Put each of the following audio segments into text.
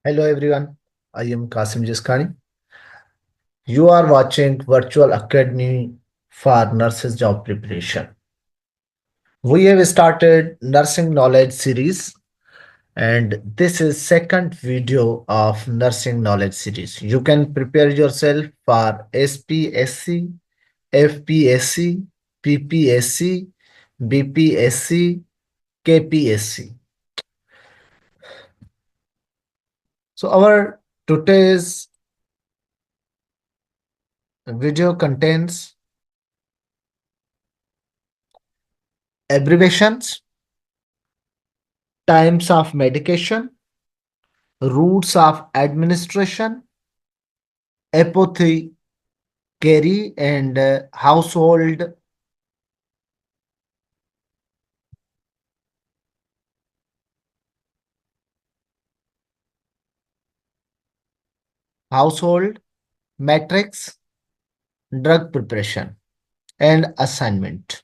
Hello everyone, I am Kasim Jiskani. You are watching Virtual Academy for Nurses Job Preparation. We have started Nursing Knowledge series and this is second video of Nursing Knowledge series. You can prepare yourself for SPSC, FPSC, PPSC, BPSC, KPSC. So our today's video contains abbreviations, types of medication, routes of administration, apothecary, and household matrix, drug preparation, and assignment.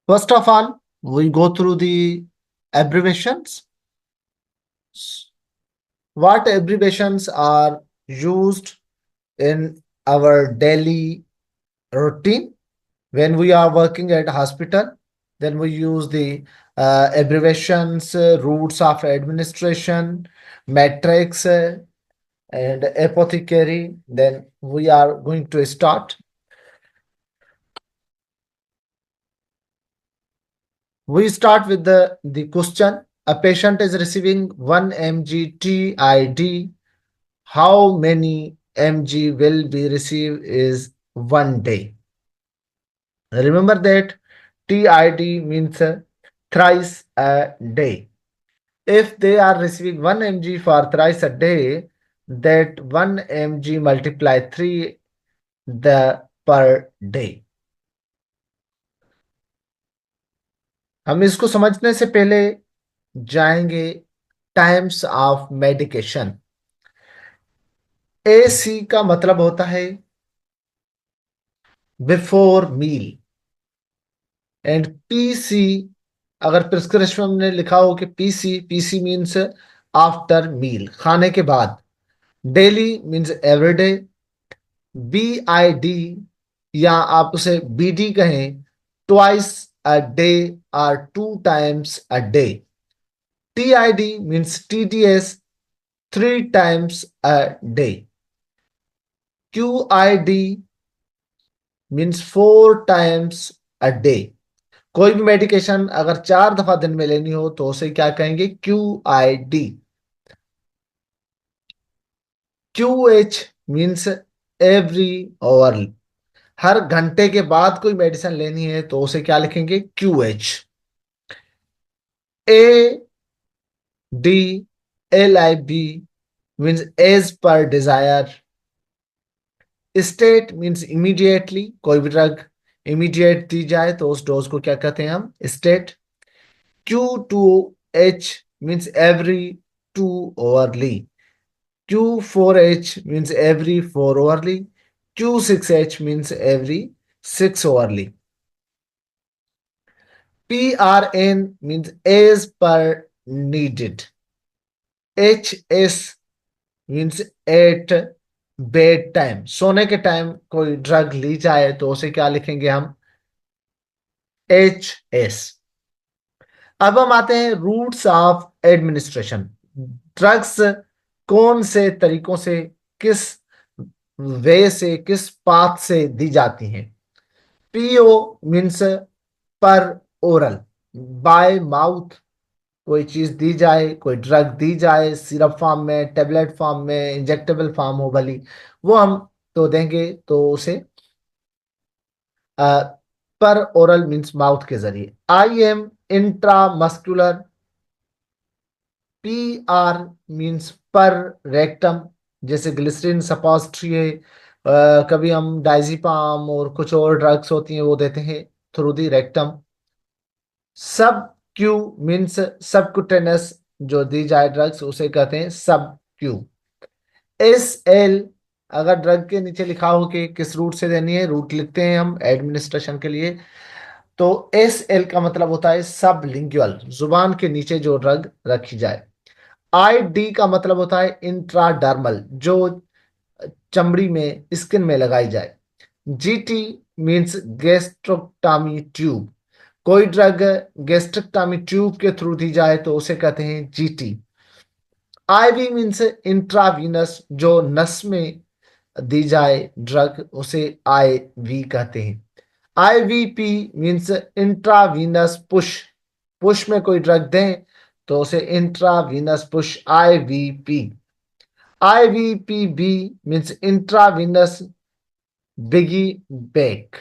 First of all, we go through the abbreviations. What abbreviations are used in our daily routine when we are working at hospital? Then we use the abbreviations, routes of administration, matrix, and apothecary. Then we are going to start. We start with the question. A patient is receiving 1 mg TID. How many mg will be received is 1 day. Remember that TID means thrice a day. If they are receiving 1 mg for thrice a day, that 1 mg multiply 3 the per day. हम इसको समझने से पहले जाएंगे times of medication. AC का मतलब होता है बिफोर मील एंड PC अगर प्रिस्क्रिप्शन में लिखा हो कि PC मीन्स आफ्टर मील, खाने के बाद। Daily means everyday. BID या आप उसे BD कहें, ट्वाइस अ डे और 2 times a day. TID means TDS, 3 times a day. QID means 4 times a day. कोई भी मेडिकेशन अगर 4 दफा दिन में लेनी हो तो उसे क्या कहेंगे? QID. QH means every hour, हर घंटे के बाद कोई मेडिसिन लेनी है तो उसे क्या लिखेंगे? QH. ADLIB means as per desire. State means immediately, कोई भी ड्रग इमीडिएट दी जाए तो उस डोज को क्या कहते हैं हम? State. Q2H means every 2 hourly. Q4H means every 4 hourly. Q6H means every 6 hourly. PRN means as per needed. HS means at bed time, सोने के टाइम कोई ड्रग ली जाए तो उसे क्या लिखेंगे हम? HS. अब हम आते हैं रूट्स ऑफ एडमिनिस्ट्रेशन। ड्रग्स कौन से तरीकों से, किस वे से, किस पाथ से दी जाती हैं? PO मीन्स पर ओरल, बाय माउथ कोई चीज दी जाए, कोई ड्रग दी जाए, सिरप फॉर्म में, टेबलेट फॉर्म में, इंजेक्टेबल फॉर्म हो भली, वो हम तो देंगे तो उसे पर ओरल मींस माउथ के जरिए। IM intramuscular. PR मींस पर रेक्टम, जैसे ग्लिसरीन सपॉजिटरी है, कभी हम डाइजीपाम और कुछ और ड्रग्स होती हैं वो देते हैं थ्रू दी रेक्टम। सब क्यू मीन्स सबकुटेनस, जो दी जाए ड्रग्स उसे कहते हैं सब क्यू। SL अगर ड्रग के नीचे लिखा हो कि किस रूट से देनी है, रूट लिखते हैं हम एडमिनिस्ट्रेशन के लिए। तो एस एल का मतलब होता है सब लिंगुअल, जुबान के नीचे जो ड्रग रखी जाए। आई डी का मतलब होता है इंट्राडर्मल, जो चमड़ी में, स्किन में लगाई जाए। जीटी मीन्स गैस्ट्रोक्टामी ट्यूब, कोई ड्रग गैस्ट्रोक्टामी ट्यूब के थ्रू दी जाए तो उसे कहते हैं जीटी। आईवी मीन्स इंट्रावीनस, जो नस में दी जाए ड्रग उसे आईवी कहते हैं। IVP means intravenous push, push में कोई ड्रग दें तो उसे intravenous push, IVP. IVPB means intravenous piggyback.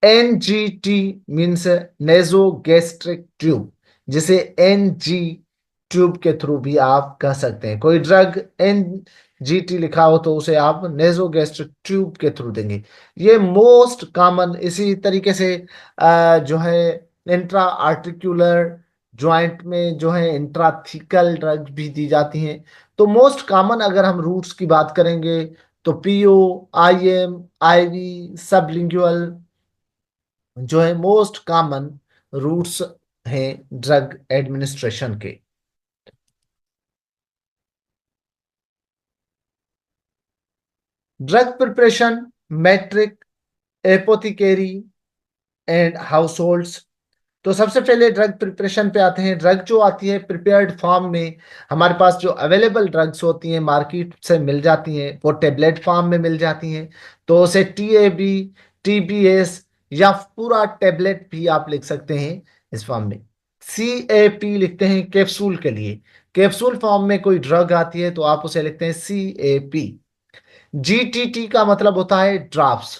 NGT means nasogastric tube, जिसे एनजी ट्यूब के थ्रू भी आप कह सकते हैं। कोई ड्रग एनजीटी लिखा हो तो उसे आप नेजोगैस्ट्रिक ट्यूब के थ्रू देंगे। ये मोस्ट कॉमन। इसी तरीके से जो है इंट्रा आर्टिकुलर ज्वाइंट में जो है इंट्राथिकल ड्रग भी दी जाती हैं। तो मोस्ट कॉमन अगर हम रूट्स की बात करेंगे तो पीओ, आईएम, आईवी, सबलिंगुअल जो है मोस्ट कॉमन रूट्स हैं ड्रग एडमिनिस्ट्रेशन के। Drug preparation, metric, apothecary and households. तो सबसे पहले ड्रग प्रिपरेशन पे आते हैं। ड्रग जो आती है प्रिपेयर्ड फॉर्म में, हमारे पास जो अवेलेबल ड्रग्स होती हैं मार्केट से मिल जाती हैं, वो टेबलेट फॉर्म में मिल जाती हैं। तो उसे टीएबी, टीबीएस या पूरा टेबलेट भी आप लिख सकते हैं इस फॉर्म में। सीएपी लिखते हैं कैप्सूल के लिए। कैप्सूल फॉर्म में कोई ड्रग आती है तो आप उसे लिखते हैं सीएपी। जीटीटी का मतलब होता है ड्रॉप्स।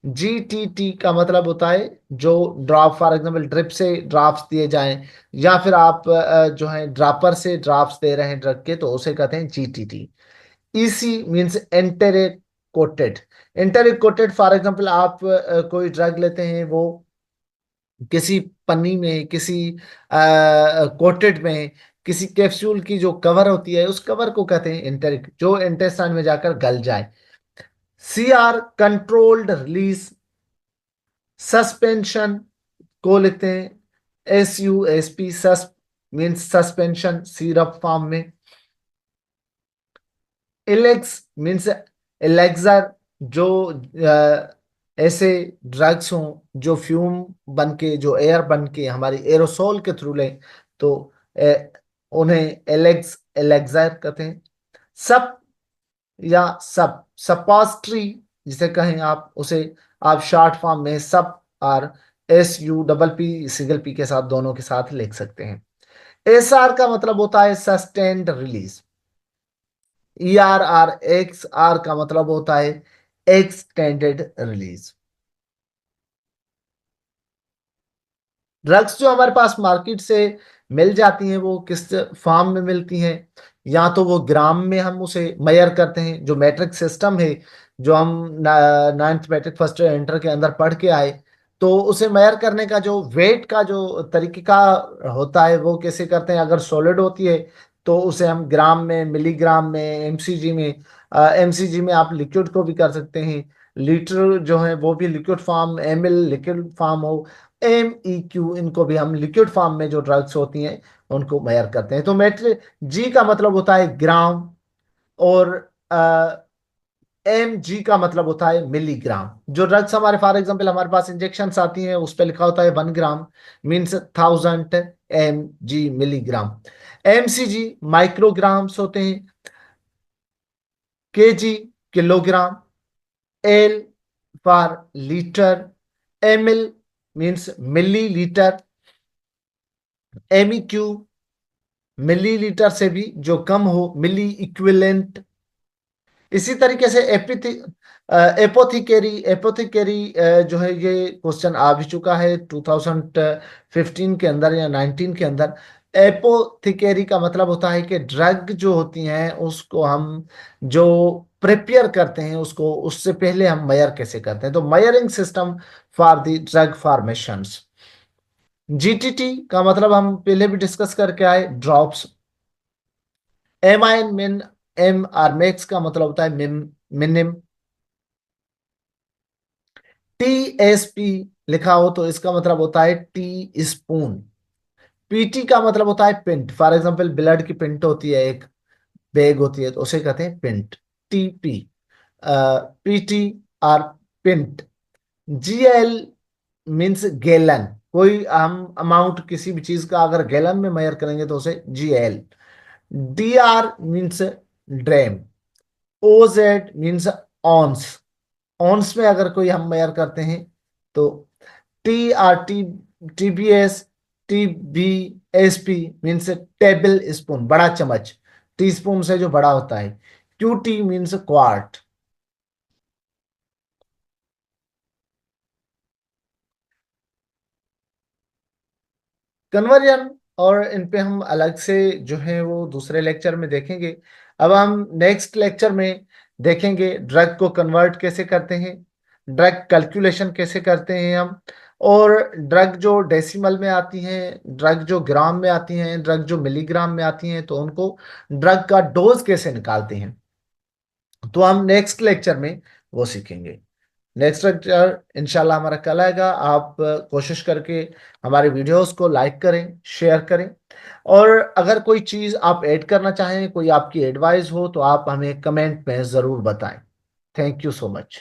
जीटीटी का मतलब होता है जो ड्रॉप, फॉर एग्जांपल ड्रिप से ड्रॉप्स दिए जाएं, या फिर आप जो है ड्रॉपर से ड्रॉप्स दे रहे हैं ड्रग के तो उसे कहते हैं GTT. EC means enteric coated. Enteric coated, for example आप कोई ड्रग लेते हैं, वो किसी पन्नी में, किसी कोटेड में, किसी कैप्सूल की जो कवर होती है उस कवर को कहते हैं एंटेरिक, जो इंटेस्टाइन में जाकर गल जाए। CR controlled release. सस्पेंशन को लिखते हैं SUSP, सस मीन्स सस्पेंशन सिरप फॉर्म में। इलेक्स मीन्स एलेक्सर, जो ऐसे ड्रग्स हों जो फ्यूम बन के, जो एयर बन के हमारी एरोसोल के थ्रू लें तो उन्हें एलेक्सर कहते हैं। सब या सब सपास्ट्री जिसे कहें आप, उसे आप शॉर्ट फॉर्म में सब और SUPP सिंगल पी के साथ, दोनों के साथ लिख सकते हैं। SR का मतलब होता है सस्टेन्ड रिलीज। ERR का मतलब होता है एक्सटेंडेड रिलीज। ड्रग्स जो हमारे पास मार्केट से मिल जाती हैं वो किस फॉर्म में मिलती हैं? या तो वो ग्राम में हम उसे मेजर करते हैं, जो मैट्रिक सिस्टम है, जो हम नाइन्थ मैट्रिक फर्स्ट इंटर के अंदर पढ़ के आए, तो उसे मेजर करने का जो वेट का जो तरीका होता है वो कैसे करते हैं? अगर सॉलिड होती है तो उसे हम ग्राम में, मिलीग्राम में, एमसीजी में, एमसीजी में आप लिक्विड को भी कर सकते हैं। लीटर जो है वो भी liquid form, ML liquid form हो, MEQ, इनको भी हम लिक्विड फॉर्म में जो ड्रग्स होती हैं उनको मेजर करते हैं। तो मेट्रिक जी का मतलब होता है ग्राम, और MG का मतलब होता है मिलीग्राम। जो ड्रग्स हमारे, फॉर एग्जांपल हमारे पास इंजेक्शन आती हैं उस पर लिखा होता है 1 gram, means 1000 mg, milligram. MCG micrograms होते हैं। KG kilogram. L for litre. ML means millilitre. MEQ millilitre से भी जो कम हो, मिली इक्विवेलेंट। इसी तरीके से एपोथिकेरी, एपोथिकेरी जो है ये क्वेश्चन आ भी चुका है 2015 के अंदर या 19 के अंदर। एपोथिकेरी का मतलब होता है कि ड्रग जो होती हैं उसको हम जो प्रिपेयर करते हैं उसको, उससे पहले हम मेजर कैसे करते हैं, तो measuring system for the drug formations. GTT का मतलब हम पहले भी डिस्कस करके आए, ड्रॉप्स। एमाइन मिन, M और मैक्स का मतलब होता है मिनिम। TSP लिखा हो तो इसका मतलब होता है टी स्पून। PT का मतलब होता है पिंट। फॉर एग्जाम्पल ब्लड की पिंट होती है, एक बैग होती है, तो उसे कहते हैं पिंट। TP, PT और पिंट। GL means gallon. कोई हम अमाउंट किसी भी चीज का अगर गैलन में मेजर करेंगे तो उसे GL। DR means dram. OZ means ounce. Ounce में अगर कोई हम मेजर करते हैं तो TRT, TBS, TBSP means table spoon, बड़ा चम्मच। टी स्पून से जो बड़ा होता है। QT means quart. कन्वर्जन और इन पे हम अलग से जो है वो दूसरे लेक्चर में देखेंगे। अब हम नेक्स्ट लेक्चर में देखेंगे ड्रग को कन्वर्ट कैसे करते हैं, ड्रग कैलकुलेशन कैसे करते हैं हम, और ड्रग जो डेसिमल में आती हैं, ड्रग जो ग्राम में आती हैं, ड्रग जो मिलीग्राम में आती हैं, तो उनको ड्रग का डोज कैसे निकालते हैं, तो हम नेक्स्ट लेक्चर में वो सीखेंगे। नेक्स्ट लेक्चर इंशाल्लाह हमारा कल आएगा। आप कोशिश करके हमारे वीडियोस को लाइक करें, शेयर करें, और अगर कोई चीज़ आप ऐड करना चाहें, कोई आपकी एडवाइस हो, तो आप हमें कमेंट में ज़रूर बताएं। Thank you so much.